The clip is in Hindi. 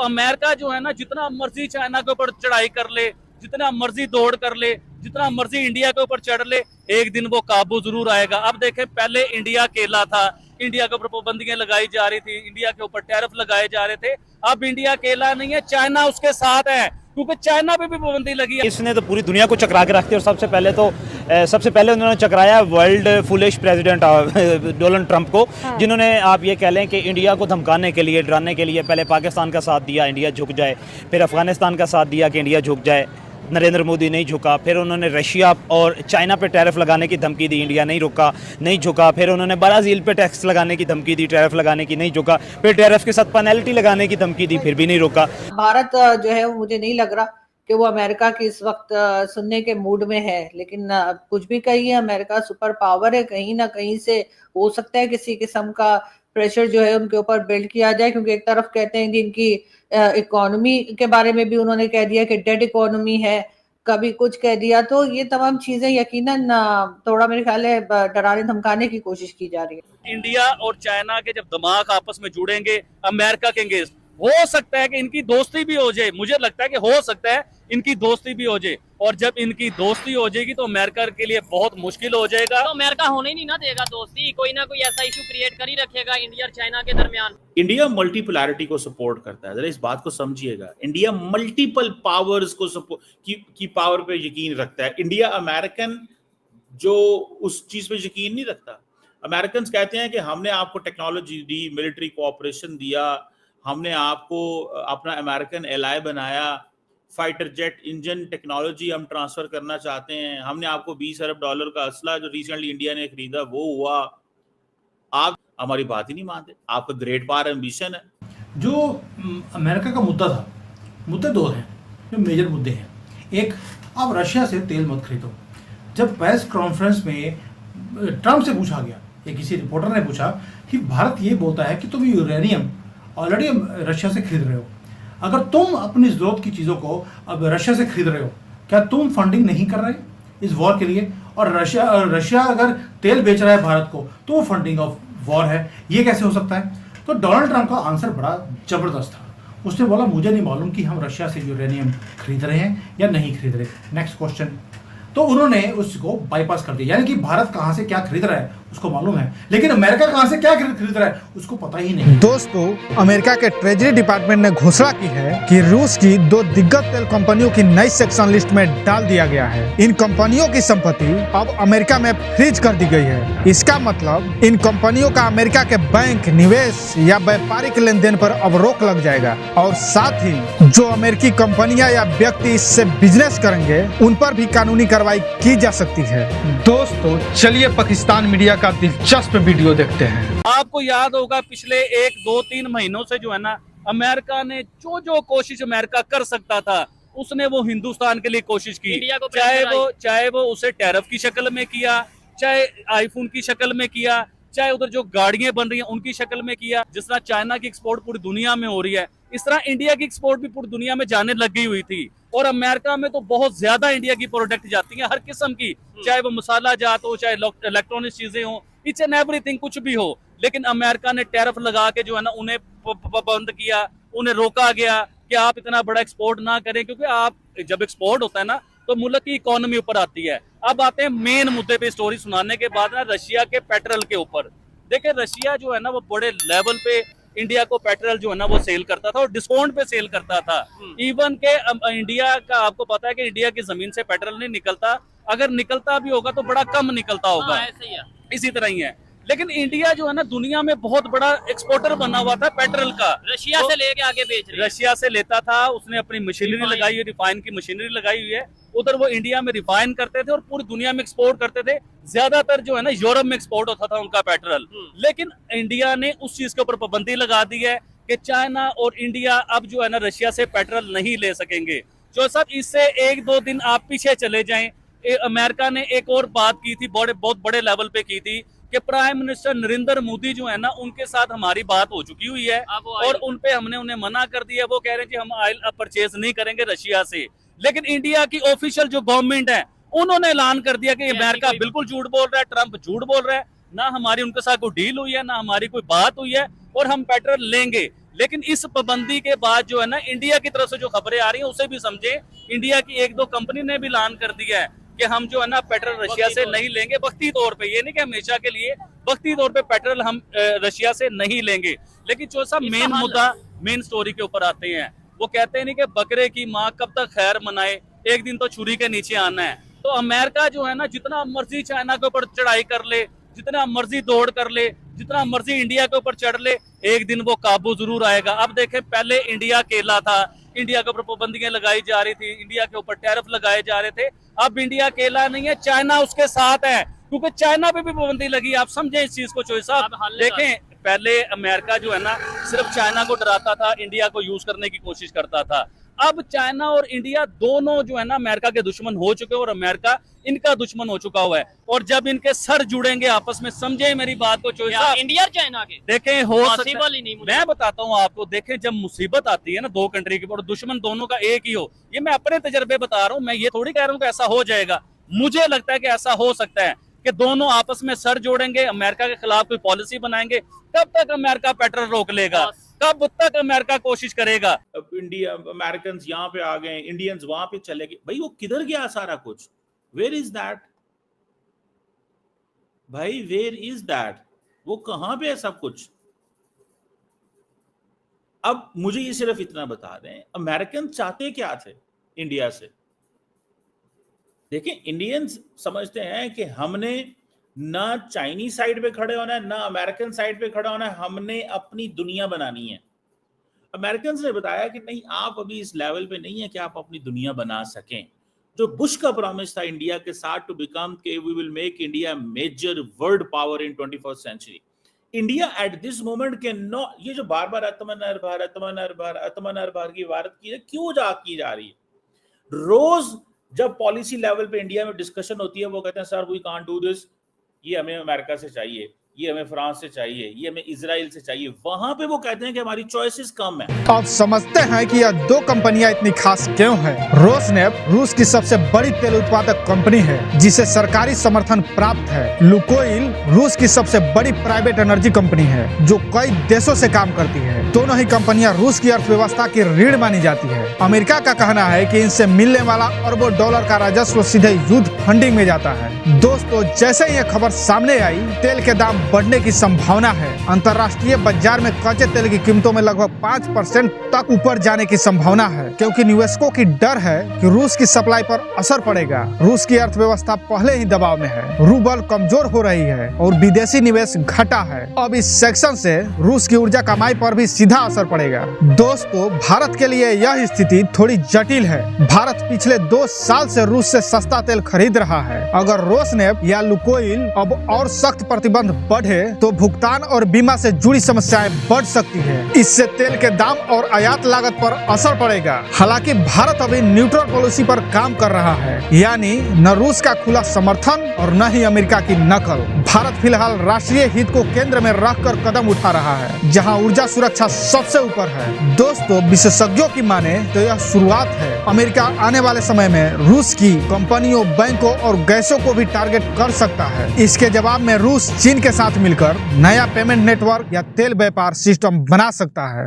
अमेरिका जो है ना, जितना मर्जी चाइना के ऊपर चढ़ाई कर ले, जितना मर्जी दौड़ कर ले, जितना मर्जी इंडिया के ऊपर चढ़ ले, एक दिन वो काबू जरूर आएगा। अब देखें, पहले इंडिया अकेला था, इंडिया के ऊपर पाबंदियां लगाई जा रही थी, इंडिया के ऊपर टैरिफ लगाए जा रहे थे। अब इंडिया अकेला नहीं है, चाइना उसके साथ है, क्योंकि चाइना पे भी पाबंदी लगी है। इसने तो पूरी दुनिया को चकरा के रखती है। और सबसे पहले उन्होंने चकराया world foolish president Donald Trump को, जिन्होंने आप ये कह लें कि इंडिया को धमकाने के लिए, डराने के लिए पहले पाकिस्तान का साथ दिया, इंडिया झुक जाए, फिर अफगानिस्तान का साथ दिया कि इंडिया झुक जाए, नरेंद्र मोदी नहीं झुका, फिर उन्होंने रशिया और चाइना पे टैरिफ लगाने की धमकी दी, इंडिया नहीं रुका, नहीं झुका, फिर उन्होंने ब्राज़ील पे टैक्स लगाने की धमकी दी, टैरिफ लगाने की, नहीं झुका, फिर टैरिफ के साथ पेनल्टी लगाने की धमकी दी, फिर भी नहीं रुका। भारत जो है मुझे नहीं लग रहा कि वो अमेरिका की इस वक्त सुनने के मूड में है, लेकिन कुछ भी कहिए, अमेरिका सुपर पावर है, कहीं ना कहीं से हो सकता है किसी किस्म का प्रेशर जो है उनके ऊपर बिल्ड किया जाए, क्योंकि एक तरफ कहते हैं कि इनकी इकोनॉमी के बारे में भी उन्होंने कह दिया कि डेड इकोनॉमी है, कभी कुछ कह दिया, तो ये तमाम चीजें यकीनन थोड़ा मेरे ख्याल है डराने धमकाने की कोशिश की जा रही है। इंडिया और चाइना के जब दिमाग आपस में जुड़ेंगे अमेरिका के अगेंस्ट, हो सकता है कि इनकी दोस्ती भी हो जाए। मुझे लगता है कि हो सकता है इनकी दोस्ती भी हो जाए, और जब इनकी दोस्ती हो जाएगी तो अमेरिका के लिए बहुत मुश्किल हो जाएगा। तो अमेरिका होने ही नहीं ना देगा दोस्ती, कोई ना कोई ऐसा इशू क्रिएट कर ही रखेगा इंडिया और चाइना के दरमियान। इंडिया मल्टीपोलैरिटी को सपोर्ट करता है, जरा इस बात को समझिएगा। इंडिया मल्टीपल पावर्स को सपोर्ट की पावर पे यकीन रखता है। इंडिया अमेरिकन जो उस चीज पे यकीन नहीं रखता। अमेरिकन कहते हैं कि हमने आपको टेक्नोलॉजी दी, मिलिट्री कोऑपरेशन दिया, हमने आपको अपना अमेरिकन एलाय बनाया, फाइटर जेट इंजन टेक्नोलॉजी हम ट्रांसफर करना चाहते हैं, हमने आपको $20 अरब का असला जो रिसेंटली इंडिया ने खरीदा वो हुआ। आप हमारी बात ही नहीं मानते। आपका ग्रेट पावर एम्बिशन है। जो अमेरिका का मुद्दा था, मुद्दे दो हैं जो मेजर मुद्दे हैं। एक, आप रशिया से तेल मत खरीदो। जब प्रेस कॉन्फ्रेंस में ट्रंप से पूछा गया, या किसी रिपोर्टर ने पूछा कि भारत ये बोलता है कि तुम यूरेनियम ऑलरेडी रशिया से खरीद रहे हो, अगर तुम अपनी ज़रूरत की चीज़ों को अब रशिया से खरीद रहे हो, क्या तुम फंडिंग नहीं कर रहे इस वॉर के लिए? और रशिया अगर तेल बेच रहा है भारत को तो वो फंडिंग ऑफ वॉर है, ये कैसे हो सकता है? तो डोनाल्ड ट्रंप का आंसर बड़ा ज़बरदस्त था। उसने बोला मुझे नहीं मालूम कि हम रशिया से यूरेनियम खरीद रहे हैं या नहीं खरीद रहे। Next question. तो उन्होंने उसको बाईपास कर दिया, यानी कि भारत कहां से क्या खरीद रहा है उसको मालूम है, लेकिन अमेरिका कहां से क्या खरीद रहा है उसको पता ही नहीं। दोस्तों, अमेरिका के ट्रेजरी डिपार्टमेंट ने घोषणा की है कि रूस की 2 दिग्गज तेल कंपनियों की नई सेक्शन लिस्ट में डाल दिया गया है। इन कंपनियों की संपत्ति अब अमेरिका में फ्रीज कर दी गई है। इसका मतलब इन कंपनियों का अमेरिका के बैंक, निवेश या व्यापारिक लेन देन पर अब रोक लग जाएगा, और साथ ही जो अमेरिकी कंपनियां या व्यक्ति इससे बिजनेस करेंगे उन पर भी कानूनी कार्रवाई की जा सकती है। दोस्तों, चलिए पाकिस्तान मीडिया का दिलचस्प वीडियो देखते हैं। आपको याद होगा पिछले 1, 2, 3 महीनों से जो है ना, अमेरिका ने जो कोशिश अमेरिका कर सकता था उसने वो हिंदुस्तान के लिए कोशिश की। चाहे वो उसे टैरिफ की शक्ल में किया, चाहे आईफोन की शक्ल में किया, चाहे उधर जो गाड़ियां बन रही हैं उनकी शक्ल में किया। जिस तरह चाइना की एक्सपोर्ट पूरी दुनिया में हो रही है, इस तरह इंडिया की एक्सपोर्ट भी पूरी दुनिया में जाने लग गई हुई थी। और अमेरिका में तो बहुत ज्यादा इंडिया की प्रोडक्ट जाती हैं, हर किस्म की, चाहे वो मसाला जात हो, चाहे इलेक्ट्रॉनिक चीजें हो, इच एंड एवरीथिंग, कुछ भी हो। लेकिन अमेरिका ने टैरिफ लगा के जो है ना उन्हें बंद किया, उन्हें रोका गया कि आप इतना बड़ा एक्सपोर्ट ना करें, क्योंकि आप जब एक्सपोर्ट होता है ना तो मुल्क की इकोनॉमी ऊपर आती है। अब आते हैं मेन मुद्दे पे स्टोरी सुनाने के बाद ना, रशिया के पेट्रोल के ऊपर। देखिए, रशिया जो है ना वो बड़े लेवल पे इंडिया को पेट्रोल जो है ना वो सेल करता था और डिस्काउंट पे सेल करता था। इवन के इंडिया का आपको पता है कि इंडिया की जमीन से पेट्रोल नहीं निकलता, अगर निकलता भी होगा तो बड़ा कम निकलता होगा। ऐसे ही है। इसी तरह ही है। लेकिन इंडिया जो है ना दुनिया में बहुत बड़ा एक्सपोर्टर बना हुआ था पेट्रोल का। रशिया से लेके आगे बेच रहे हैं। रशिया से लेता था, उसने अपनी मशीनरी लगाई हुई, रिफाइन की मशीनरी लगाई हुई है, उधर वो इंडिया में रिफाइन करते थे और पूरी दुनिया में एक्सपोर्ट करते थे। ज्यादातर जो है ना यूरोप में एक्सपोर्ट होता था उनका पेट्रोल। लेकिन इंडिया ने उस चीज के ऊपर पाबंदी लगा दी है कि चाइना और इंडिया अब जो है ना रशिया से पेट्रोल नहीं ले सकेंगे। जो साहब, इससे 1-2 दिन आप पीछे चले जाएं, अमेरिका ने एक और बात की थी, बहुत बड़े लेवल पे की थी कि प्राइम मिनिस्टर नरेंद्र मोदी जो है ना उनके साथ हमारी बात हो चुकी हुई है और उनपे हमने उन्हें मना कर दिया। वो कह रहे हैं कि हम ऑयल परचेज नहीं करेंगे रशिया से। लेकिन इंडिया की ऑफिशियल जो गवर्नमेंट है उन्होंने ऐलान कर दिया कि अमेरिका बिल्कुल झूठ बोल रहा है, ट्रंप झूठ बोल रहा है, ना हमारी उनके साथ कोई डील हुई है, ना हमारी कोई बात हुई है, और हम पेट्रोल लेंगे। लेकिन इस पाबंदी के बाद जो है ना, इंडिया की तरफ से जो खबरें आ रही हैं उसे भी समझे। इंडिया की एक दो कंपनी ने भी ऐलान कर दिया है कि हम जो है ना पेट्रोल रशिया से नहीं लेंगे, वक्ती तौर पे, ये नहीं कि हमेशा के लिए, वक्ती तौर पे पेट्रोल हम रशिया से नहीं लेंगे। लेकिन जो सा मेन मुद्दा, मेन स्टोरी के ऊपर आते हैं, वो कहते हैं नहीं कि बकरे की माँ कब तक खैर मनाए, एक दिन तो छुरी के नीचे आना है। तो अमेरिका जो है ना जितना मर्जी चाइना के ऊपर चढ़ाई कर ले, जितना मर्जी दौड़ कर ले, जितना मर्जी इंडिया के ऊपर चढ़ ले, एक दिन वो काबू जरूर आएगा। अब देखें, पहले इंडिया अकेला था, इंडिया के ऊपर पाबंदियां लगाई जा रही थी, इंडिया के ऊपर टैरिफ लगाए जा रहे थे। अब इंडिया अकेला नहीं है, चाइना उसके साथ है, क्योंकि चाइना पे भी पाबंदी लगी। आप समझे इस चीज को चोई साहब। देखें, पहले अमेरिका जो है ना सिर्फ चाइना को डराता था, इंडिया को यूज करने की कोशिश करता था। अब चाइना और इंडिया दोनों जो है ना अमेरिका के दुश्मन हो चुके हैं और अमेरिका इनका दुश्मन हो चुका हुआ है। और जब इनके सर जुड़ेंगे आपस में, समझे मेरी बात को चोई साहब, इंडिया और चाइना के देखें हो पॉसिबल ही नहीं। मैं बताता हूँ आपको, देखें जब मुसीबत आती है ना दो कंट्री के ऊपर, दुश्मन दोनों का एक ही हो, ये मैं अपने तजर्बे बता रहा हूँ, मैं ये थोड़ी कह रहा हूँ कि ऐसा हो जाएगा। मुझे लगता है कि ऐसा हो सकता है कि दोनों आपस में सर जोड़ेंगे, अमेरिका के खिलाफ कोई पॉलिसी बनाएंगे। कब तक अमेरिका पेट्रोल रोक लेगा, कब तक अमेरिका कोशिश करेगा? अब इंडिया, अमेरिकन यहाँ पे आ गए, इंडियंस वहां पे चले गए, भाई वो किधर गया सारा कुछ? वेयर इज दैट भाई, वेयर इज दैट? वो कहां पे है सब कुछ? अब मुझे ये सिर्फ इतना बता दें, अमेरिकन चाहते क्या थे इंडिया से? देखिए, इंडियंस समझते हैं कि हमने ना चाइनीज साइड पे खड़े होना है, ना अमेरिकन साइड पे खड़ा होना है, हमने अपनी दुनिया बनानी है। अमेरिकन ने बताया कि नहीं, आप अभी इस लेवल पे नहीं है कि आप अपनी दुनिया बना सकें। जो बुश का प्रॉमिस था इंडिया के साथ, टू बिकम के we will make India major world power in 21st century. India at this moment के नो, ये जो बार बार आत्मनिर्भर की बात क्यों की जा रही है? रोज जब पॉलिसी लेवल पे इंडिया में डिस्कशन होती है, वो कहते हैं sir we can't do this, ये हमें अमेरिका से चाहिए, ये हमें फ्रांस से चाहिए, ये हमें इजराइल से चाहिए। वहां पे वो कहते हैं कि हमारी चॉइसेस कम है। आप समझते हैं कि यह दो कंपनियां इतनी खास क्यों हैं? रोसनेफ्ट रूस की सबसे बड़ी तेल उत्पादक कंपनी है जिसे सरकारी समर्थन प्राप्त है। लुकोइल रूस की सबसे बड़ी प्राइवेट एनर्जी कंपनी है जो कई देशों से काम करती है। दोनों ही कंपनियां रूस की अर्थव्यवस्था की रीढ़ मानी जाती है। अमेरिका का कहना है कि इनसे मिलने वाला अरबों डॉलर का राजस्व सीधे युद्ध फंडिंग में जाता है। दोस्तों, जैसे ही यह खबर सामने आई, तेल के दाम बढ़ने की संभावना है। अंतर्राष्ट्रीय बाजार में कच्चे तेल की कीमतों में लगभग 5% तक ऊपर जाने की संभावना है, क्योंकि निवेशकों की डर है कि रूस की सप्लाई पर असर पड़ेगा। रूस की अर्थव्यवस्था पहले ही दबाव में है, रूबल कमजोर हो रही है और विदेशी निवेश घटा है। अब इस सेक्शन से रूस की ऊर्जा कमाई पर भी सीधा असर पड़ेगा। दोस्तों, भारत के लिए यह स्थिति थोड़ी जटिल है। भारत पिछले 2 साल से रूस से सस्ता तेल खरीद रहा है। अगर रोसनेफ्ट या लुकोइल अब और सख्त प्रतिबंध बढ़े तो भुगतान और बीमा से जुड़ी समस्याएं बढ़ सकती है। इससे तेल के दाम और आयात लागत पर असर पड़ेगा। हालांकि भारत अभी न्यूट्रल पॉलिसी पर काम कर रहा है, यानी न रूस का खुला समर्थन और न ही अमेरिका की नकल। भारत फिलहाल राष्ट्रीय हित को केंद्र में रखकर कदम उठा रहा है, जहां ऊर्जा सुरक्षा सबसे ऊपर है। दोस्तों, विशेषज्ञों की माने तो यह शुरुआत है। अमेरिका आने वाले समय में रूस की कंपनियों, बैंकों और गैसों को भी टारगेट कर सकता है। इसके जवाब में रूस चीन के साथ मिलकर नया पेमेंट नेटवर्क या तेल व्यापार सिस्टम बना सकता है।